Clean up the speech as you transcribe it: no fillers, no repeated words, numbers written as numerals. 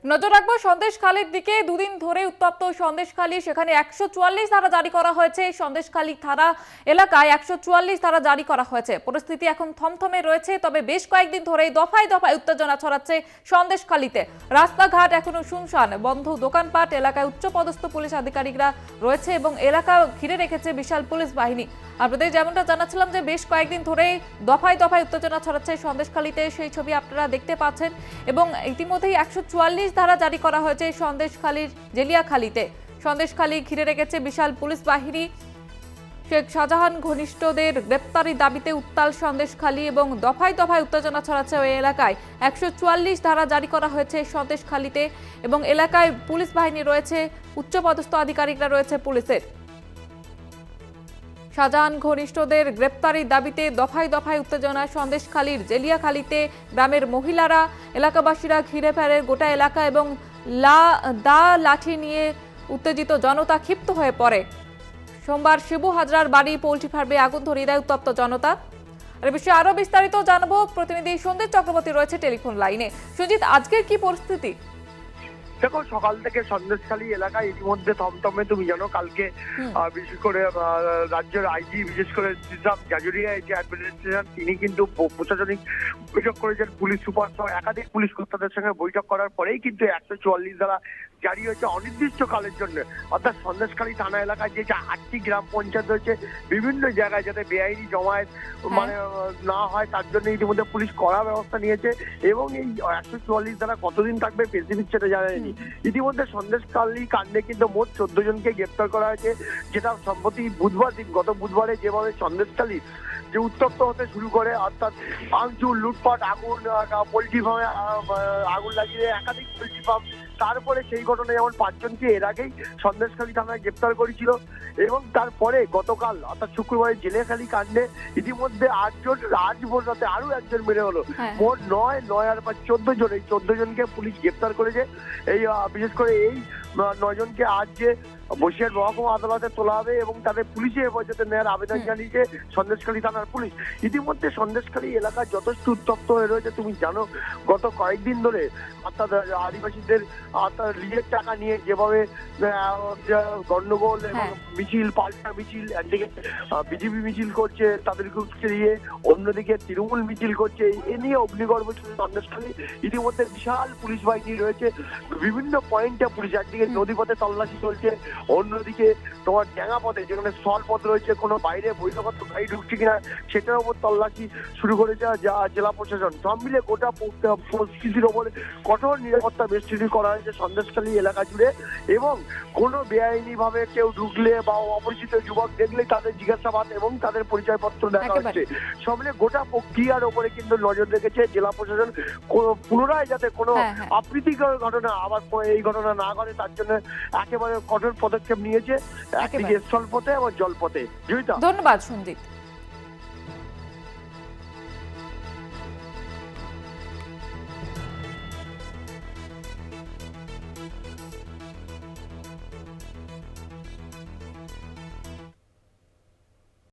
নজর রাখবো সন্দেশখালীর দিকে। দুদিন ধরে উত্তপ্ত সন্দেশখালী, সেখানে 144 ধারা জারি করা হয়েছে। সন্দেশখালী থানা এলাকায় 144 ধারা জারি করা হয়েছে। পরিস্থিতি এখন থমথমে রয়েছে, তবে বেশ কয়েকদিন ধরেই দফায় দফায় উত্তেজনা ছড়াচ্ছে সন্দেশখালীতে। রাস্তাঘাট এখনো শুনশান, বন্ধ দোকানপাট। এলাকায় উচ্চপদস্থ পুলিশ আধিকারিকরা রয়েছে এবং এলাকা ঘিরে রেখেছে বিশাল পুলিশ বাহিনী। আপনাদের যেমনটা জানাচ্ছিলাম যে বেশ কয়েকদিন ধরেই দফায় দফায় উত্তেজনা ছড়াচ্ছে সন্দেশখালীতে, সেই ছবি আপনারা দেখতে পাচ্ছেন। এবং ইতিমধ্যেই 144 ধারা জারি করা হয়েছে সন্দেশখালীর জেলিয়াখালীতে। সন্দেশখালী ঘিরে রেখেছে বিশাল পুলিশ বাহিনী। শেখ শাহজাহান ঘনিষ্ঠদের গ্রেপ্তারি দাবিতে উত্তাল সন্দেশখালী এবং দফায় দফায় উত্তেজনা ছড়াচ্ছে ওই এলাকায়। 144 ধারা জারি করা হয়েছে সন্দেশখালীতে এবং এলাকায় পুলিশ বাহিনী রয়েছে, উচ্চপদস্থ আধিকারিকরা রয়েছে পুলিশের। শাহজাহান ঘনিষ্ঠদের গ্রেপ্তারির দাবিতে দফায় দফায় উত্তেজনা সন্দেশখালীর জেলিয়াখালীতে। গ্রামের মহিলারা, এলাকাবাসীরা ঘিরে ফেলে গোটা এলাকা এবং লাঠি নিয়ে উত্তেজিত জনতা ক্ষিপ্ত হয়ে পড়ে। সোমবার শিবু হাজরার বাড়ি পোল্ট্রি ফার্মে আগুন ধরিয়ে দেয় উত্তপ্ত জনতা। আর বিষয়ে আরো বিস্তারিত জানাবো, প্রতিনিধি সঞ্জিত চক্রবর্তী রয়েছে টেলিফোন লাইনে। সঞ্জিত, আজকের কি পরিস্থিতি? দেখো, সকাল থেকে সন্দেশখালী এলাকায় ইতিমধ্যে থমথমে। তুমি জানো, কালকে বিশেষ করে রাজ্যের আইজি, বিশেষ করে জাজুরিয়া যে অ্যাডমিনিস্ট্রেশন, তিনি কিন্তু প্রশাসনিক বৈঠক করেছেন। পুলিশ সুপার সহ একাধিক পুলিশ কর্তাদের সঙ্গে বৈঠক করার পরেই কিন্তু 144 ধারা জারি হয়েছে অনির্দিষ্টকালের জন্য। অর্থাৎ সন্দেশখালী থানা এলাকায় যে 8টি গ্রাম পঞ্চায়েত রয়েছে, বিভিন্ন জায়গায় যাতে বেআইনি জমায়েত মানে না হয় তার জন্য ইতিমধ্যে পুলিশ কড়া ব্যবস্থা নিয়েছে। এবং এই 144 ধারা কতদিন থাকবে স্পেসিফিক সেটা জানা যায়নি। ইতিমধ্যে সন্দেশখালী কাণ্ডে কিন্তু মোট 14 জনকে গ্রেপ্তার করা হয়েছে, যেটা সম্প্রতি বুধবার দিন, গত বুধবারে যেভাবে সন্দেশখালী যে উত্তপ্ত হতে শুরু করে, অর্থাৎ ভাঙচুর, লুটপাট, আগুন, পোল্ট্রি ফার্মে আগুন লাগিয়ে একাধিক পোল্ট্রি ফার্ম। তারপরে সেই ঘটনায় যেমন 5 জনকে এর আগেই সন্দেশখালী থানায় গ্রেপ্তার করেছিল। এবং তারপরে গতকাল অর্থাৎ শুক্রবারে জেলেখালী কাণ্ডে ইতিমধ্যে 8 জন, আজ ভোর রাতে আরো একজন মেরে হলো। মোট 9 আর 5 14 জন। এই 14 জনকে পুলিশ গ্রেপ্তার করেছে। এই বিশেষ করে এই 9 জনকে আজ যে বসিরহাট মহকুমা আদালতে তোলা হবে এবং তাদের পুলিশে হেফাজতে নেওয়ার আবেদন জানিয়েছে সন্দেশখালী থানার পুলিশ। ইতিমধ্যে সন্দেশখালী এলাকা যথেষ্ট উত্তপ্ত হয়ে রয়েছে। তুমি জানো, গত কয়েকদিন ধরে অর্থাৎ আদিবাসীদের লিজের টাকা নিয়ে যেভাবে গন্ডগোল এবং মিছিল, পাল্টা মিছিল, একদিকে বিজেপি মিছিল করছে তাদেরকে উস্কে দিয়ে, অন্যদিকে তৃণমূল মিছিল করছে, এ নিয়ে অগ্নিগর্ভ সন্দেশখালী। ইতিমধ্যে বিশাল পুলিশ বাহিনী রয়েছে, বিভিন্ন পয়েন্টে পুলিশ। একদিকে নদীপথে তল্লাশি চলছে, অন্যদিকে তোমার ড্যাঙা পথে যেখানে স্থল পথ রয়েছে, কোনো বাইরে বহিরাগত গাড়ি ঢুকছে কিনা সেটার উপর তল্লাশি শুরু করেছে জেলা প্রশাসন। সব মিলে গোটা পরিস্থিতির ওপরে কঠোর নিরাপত্তা বেষ্টনী করা হয়েছে সন্দেশখালী এলাকা জুড়ে। এবং কোনো বেআইনি ভাবে কেউ ঢুকলে বা অপরিচিত যুবক দেখলে তাদের জিজ্ঞাসাবাদ এবং তাদের পরিচয়পত্র দেখা হচ্ছে। সব মিলে গোটা প্রক্রিয়ার ওপরে কিন্তু নজর রেখেছে জেলা প্রশাসন, পুনরায় যাতে কোনো অপ্রীতিকর ঘটনা আবার এই ঘটনা না ঘটে তার জন্য একেবারে কঠোর পদক্ষেপ নিয়েছে, একদিকে স্থলপথে এবং জলপথে। ধন্যবাদ সঞ্জিত।